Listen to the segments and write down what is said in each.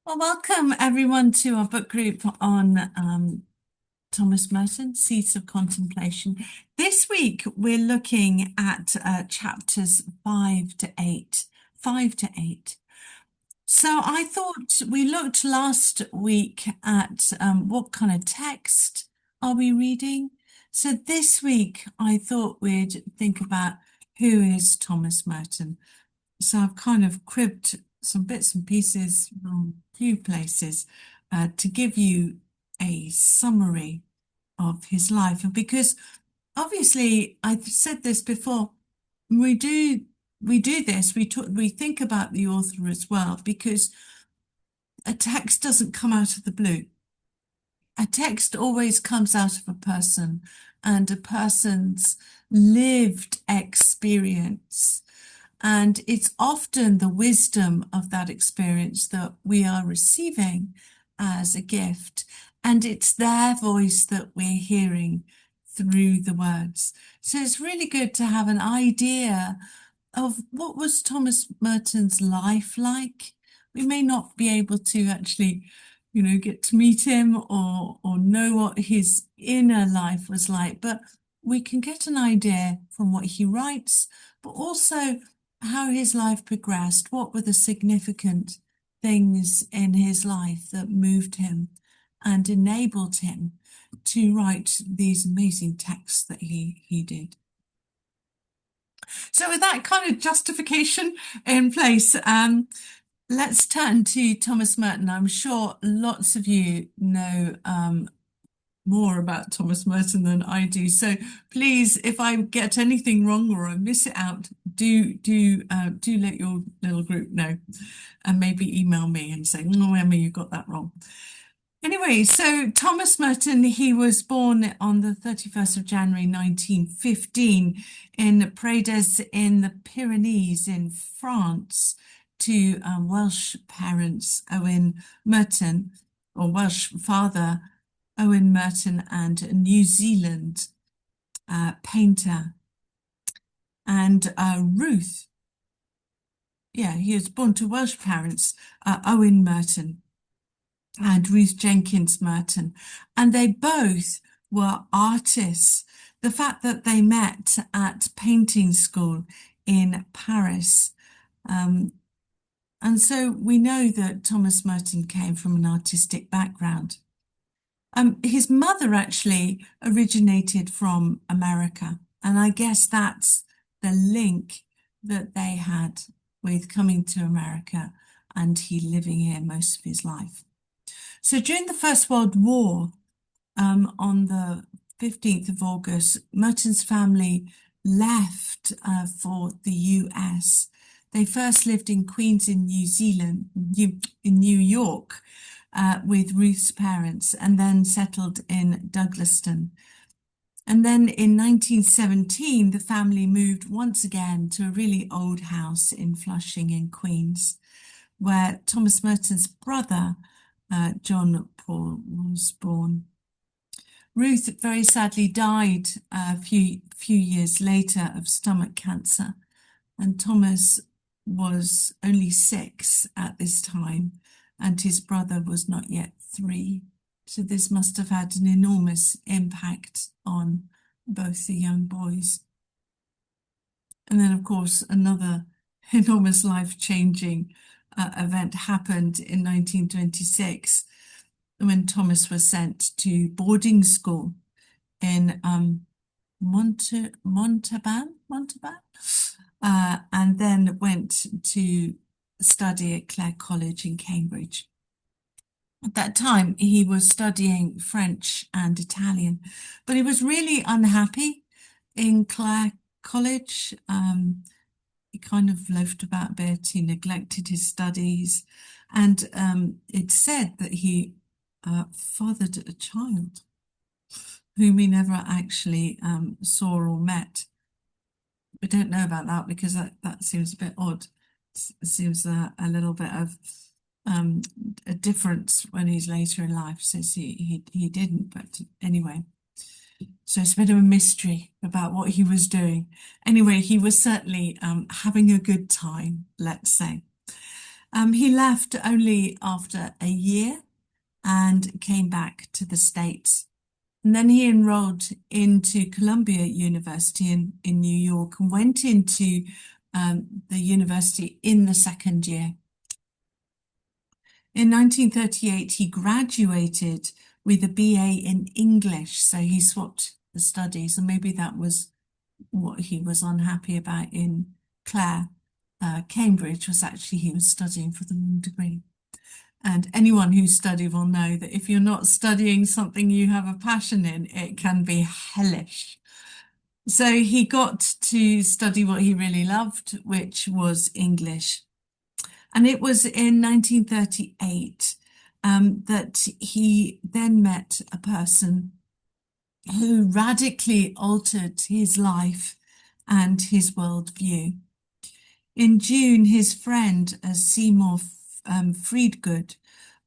Well, welcome everyone to our book group on Thomas Merton, Seeds of Contemplation. This week we're looking at chapters 5 to 8. 5 to 8. So I thought we looked last week at what kind of text are we reading. So this week I thought we'd think about who is Thomas Merton. So I've kind of cribbed some bits and pieces from a few places to give you a summary of his life. And because obviously I've said this before, we do this, we think about the author as well, because a text doesn't come out of the blue. A text always comes out of a person and a person's lived experience. And it's often the wisdom of that experience that we are receiving as a gift. And it's their voice that we're hearing through the words. So it's really good to have an idea of what was Thomas Merton's life like. We may not be able to actually, get to meet him or know what his inner life was like, but we can get an idea from what he writes, but also how his life progressed. What were the significant things in his life that moved him and enabled him to write these amazing texts that he did. So with that kind of justification in place, let's turn to Thomas Merton. I'm sure lots of you know more about Thomas Merton than I do. So please, if I get anything wrong or I miss it out, do let your little group know, and maybe email me and say, "Oh, Emma, you got that wrong." Anyway, so Thomas Merton, he was born on the 31st of January 1915 in Prades in the Pyrenees in France to Welsh parents Owen Merton, or Welsh father Owen Merton, and a New Zealand painter. And Ruth, he was born to Welsh parents, Owen Merton and Ruth Jenkins Merton, and they both were artists. The fact that they met at painting school in Paris. And so we know that Thomas Merton came from an artistic background. His mother actually originated from America, and I guess that's the link that they had with coming to America and he living here most of his life. So during the First World War, on the 15th of August, Merton's family left for the US. They first lived in Queens in in New York, with Ruth's parents, and then settled in Douglaston. And then in 1917, the family moved once again to a really old house in Flushing in Queens, where Thomas Merton's brother, John Paul, was born. Ruth very sadly died a few years later of stomach cancer, and Thomas was only 6 at this time, and his brother was not yet 3. So this must have had an enormous impact on both the young boys. And then, of course, another enormous life-changing event happened in 1926 when Thomas was sent to boarding school in Montauban, and then went to study at Clare College in Cambridge. At that time, he was studying French and Italian, but he was really unhappy in Clare College. He kind of loafed about a bit, he neglected his studies, and it's said that he fathered a child whom he never actually saw or met. We don't know about that because that seems a bit odd. It seems a little bit of a difference when he's later in life says he didn't, but anyway. So it's a bit of a mystery about what he was doing. Anyway, he was certainly having a good time, let's say. He left only after a year and came back to the States. And then he enrolled into Columbia University in New York and went into the university in the second year. In 1938, he graduated with a BA in English, so he swapped the studies, and maybe that was what he was unhappy about in Clare. Cambridge was actually, he was studying for the wrong degree. And anyone who studied will know that if you're not studying something you have a passion in, it can be hellish. So he got to study what he really loved, which was English. And it was in 1938 that he then met a person who radically altered his life and his worldview. In June, his friend Seymour Friedgood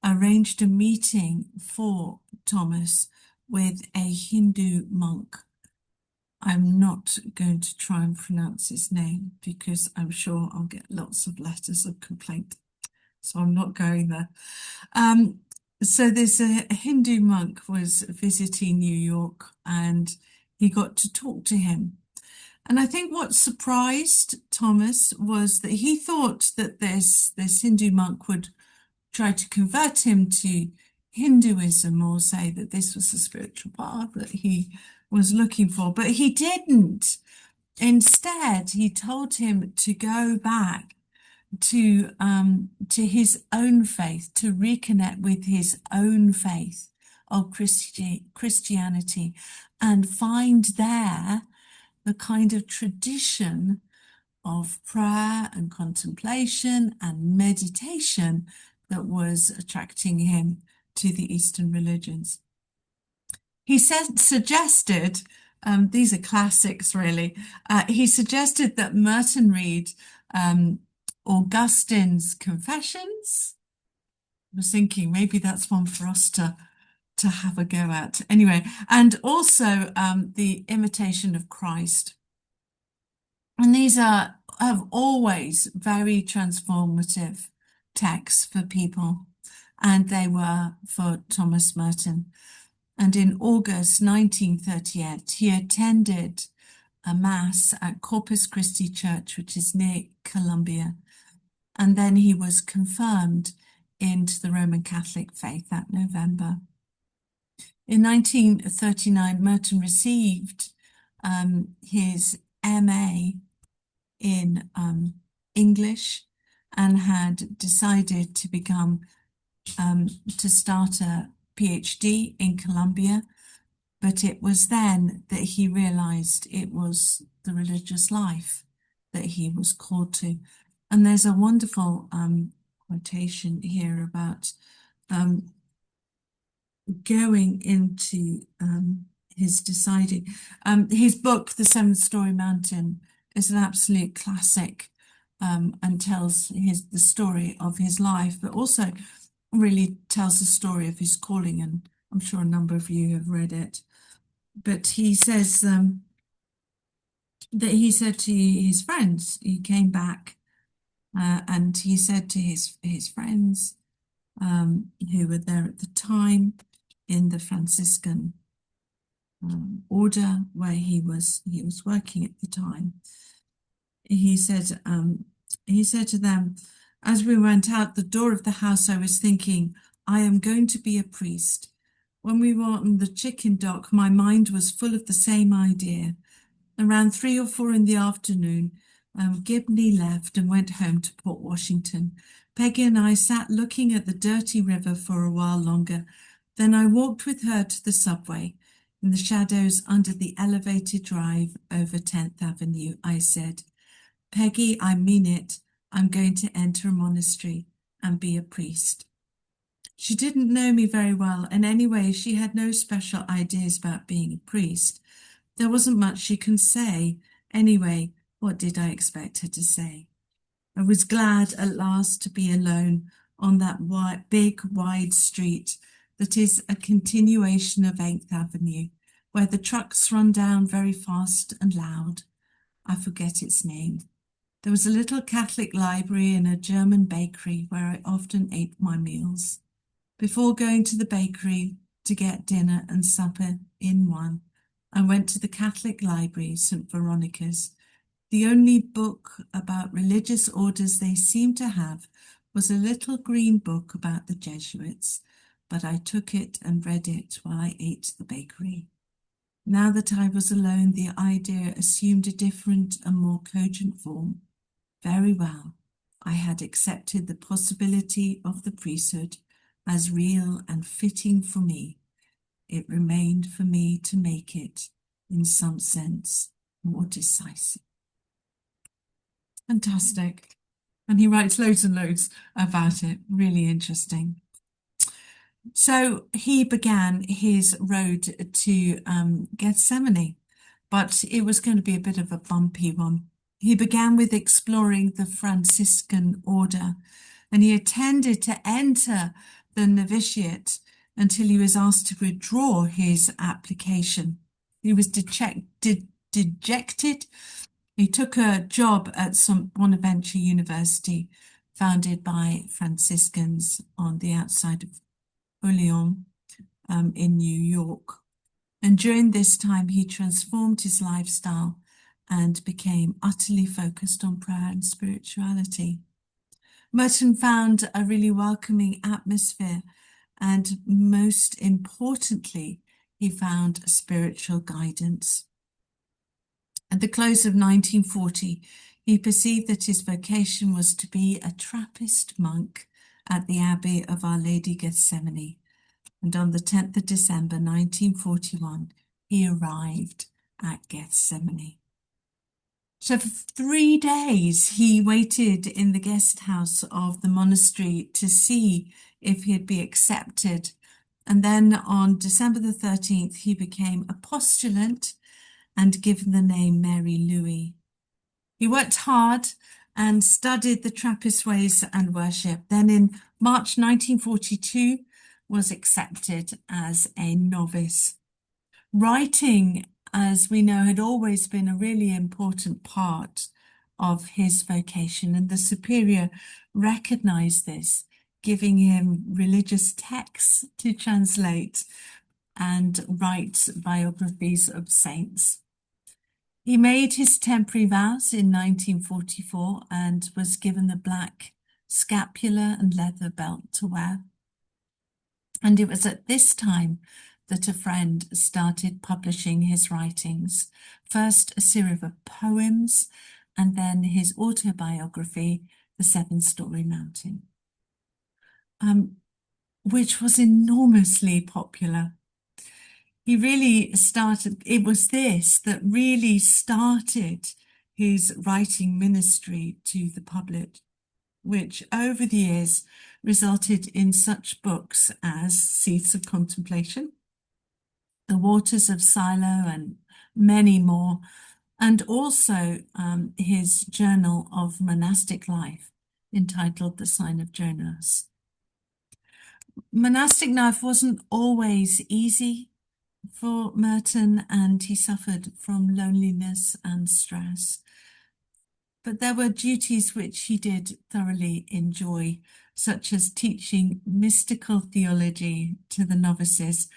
arranged a meeting for Thomas with a Hindu monk. I'm not going to try and pronounce his name because I'm sure I'll get lots of letters of complaint. So I'm not going there. So there's a Hindu monk was visiting New York and he got to talk to him. And I think what surprised Thomas was that he thought that this Hindu monk would try to convert him to Hinduism or say that this was the spiritual path that he was looking for, but he didn't. Instead, he told him to go back to his own faith, to reconnect with his own faith of Christianity and find there the kind of tradition of prayer and contemplation and meditation that was attracting him to the Eastern religions. He suggested, these are classics really, he suggested that Merton read Augustine's Confessions. I was thinking maybe that's one for us to have a go at. Anyway, and also the Imitation of Christ. And these have always very transformative texts for people, and they were for Thomas Merton. And in August 1938, he attended a mass at Corpus Christi Church, which is near Columbia. And then he was confirmed into the Roman Catholic faith that November. In 1939, Merton received his MA in English and had decided to start a PhD in Columbia, but it was then that he realized it was the religious life that he was called to. And there's a wonderful quotation here about going into his deciding. His book, The Seven-Storey Mountain, is an absolute classic and tells the story of his life, but also really tells the story of his calling, and I'm sure a number of you have read it. But he says that he said to his friends, he came back and he said to his friends who were there at the time in the Franciscan order where he was working at the time, he said to them, as we went out the door of the house, I was thinking, I am going to be a priest. When we were on the chicken dock, my mind was full of the same idea. Around 3 or 4 in the afternoon, Gibney left and went home to Port Washington. Peggy and I sat looking at the dirty river for a while longer. Then I walked with her to the subway. In the shadows under the elevated drive over 10th Avenue, I said, Peggy, I mean it. I'm going to enter a monastery and be a priest. She didn't know me very well, and anyway, she had no special ideas about being a priest. There wasn't much she can say. Anyway, what did I expect her to say? I was glad at last to be alone on that big, wide street that is a continuation of 8th Avenue, where the trucks run down very fast and loud. I forget its name. There was a little Catholic library and a German bakery where I often ate my meals. Before going to the bakery to get dinner and supper in one, I went to the Catholic library, St. Veronica's. The only book about religious orders they seemed to have was a little green book about the Jesuits, but I took it and read it while I ate the bakery. Now that I was alone, the idea assumed a different and more cogent form. Very well, I had accepted the possibility of the priesthood as real and fitting for me. It remained for me to make it, in some sense, more decisive. Fantastic. And he writes loads and loads about it. Really interesting. So he began his road to Gethsemane, but it was going to be a bit of a bumpy one. He began with exploring the Franciscan order, and he intended to enter the novitiate until he was asked to withdraw his application. He was dejected. He took a job at some Bonaventure University, founded by Franciscans on the outside of Orleans, in New York. And during this time, he transformed his lifestyle and became utterly focused on prayer and spirituality. Merton found a really welcoming atmosphere, and most importantly, he found spiritual guidance. At the close of 1940, he perceived that his vocation was to be a Trappist monk at the Abbey of Our Lady Gethsemane. And on the 10th of December 1941, he arrived at Gethsemane. So for 3 days, he waited in the guest house of the monastery to see if he'd be accepted. And then on December the 13th, he became a postulant and given the name Mary Louis. He worked hard and studied the Trappist ways and worship. Then in March 1942, was accepted as a novice. Writing, as we know, had always been a really important part of his vocation, and the superior recognized this, giving him religious texts to translate and write biographies of saints. He made his temporary vows in 1944 and was given the black scapular and leather belt to wear. And it was at this time that a friend started publishing his writings, first a series of poems and then his autobiography, The Seven-Storey Mountain, which was enormously popular. He really started, it was this that really started his writing ministry to the public, which over the years resulted in such books as Seeds of Contemplation, The Waters of Silo, and many more, and also his journal of monastic life entitled The Sign of Jonas. Monastic life wasn't always easy for Merton, and he suffered from loneliness and stress. But there were duties which he did thoroughly enjoy, such as teaching mystical theology to the novices,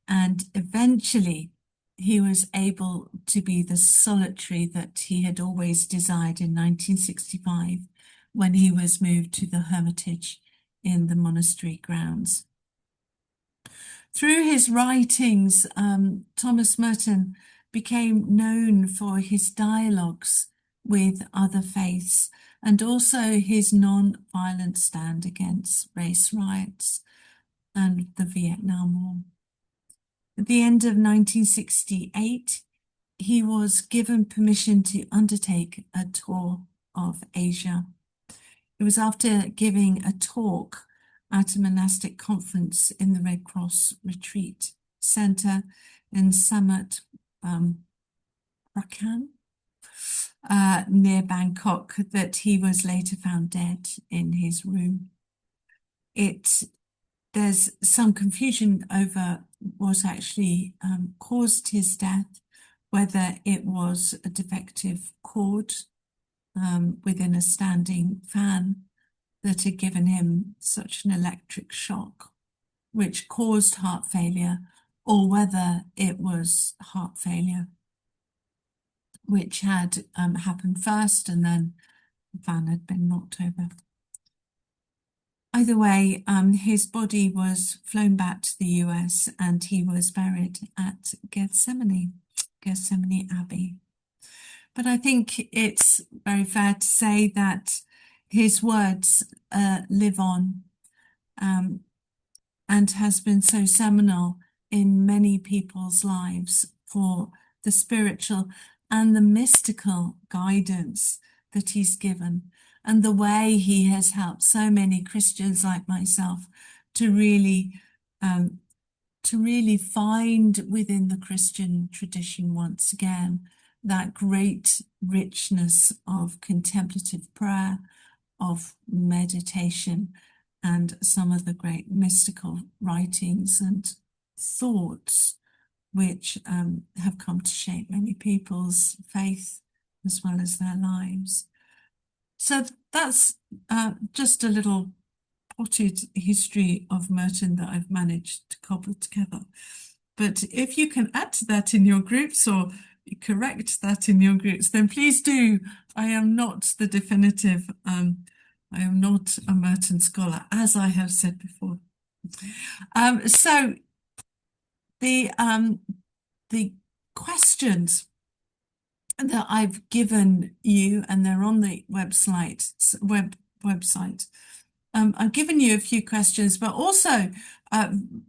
and eventually he was able to be the solitary that he had always desired in 1965 when he was moved to the hermitage in the monastery grounds. Through his writings, Thomas Merton became known for his dialogues with other faiths and also his non-violent stand against race riots and the Vietnam War. At the end of 1968, he was given permission to undertake a tour of Asia. It was after giving a talk at a monastic conference in the Red Cross Retreat Center in Samut Prakan, near Bangkok, that he was later found dead in his room. There's some confusion over what actually caused his death, whether it was a defective cord within a standing fan that had given him such an electric shock, which caused heart failure, or whether it was heart failure, which had happened first and then the fan had been knocked over. Either way, his body was flown back to the US and he was buried at Gethsemane Abbey. But I think it's very fair to say that his words live on, and has been so seminal in many people's lives for the spiritual and the mystical guidance that he's given, and the way he has helped so many Christians like myself to really find within the Christian tradition once again that great richness of contemplative prayer, of meditation, and some of the great mystical writings and thoughts which have come to shape many people's faith as well as their lives. So that's just a little potted history of Merton that I've managed to cobble together. But if you can add to that in your groups or correct that in your groups, then please do. I am not the definitive, I am not a Merton scholar, as I have said before. So the questions that I've given you, and they're on the website. I've given you a few questions, but also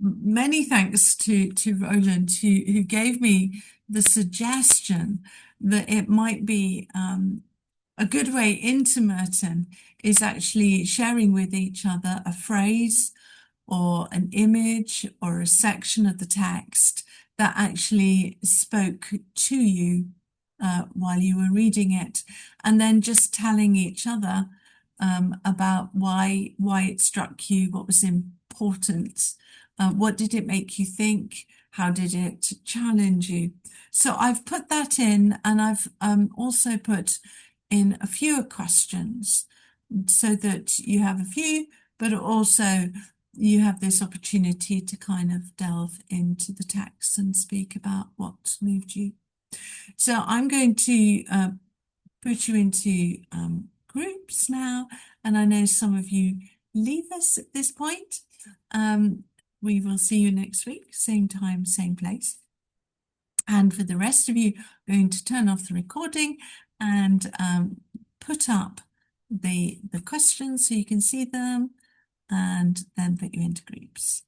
many thanks to Roland, who gave me the suggestion that it might be a good way into Merton is actually sharing with each other a phrase or an image or a section of the text that actually spoke to you while you were reading it, and then just telling each other about why it struck you, what was important, what did it make you think, how did it challenge you. So I've put that in, and I've also put in a few questions so that you have a few, but also you have this opportunity to kind of delve into the text and speak about what moved you. So I'm going to put you into groups now, and I know some of you leave us at this point. We will see you next week, same time, same place. And for the rest of you, I'm going to turn off the recording and put up the questions so you can see them, and then put you into groups.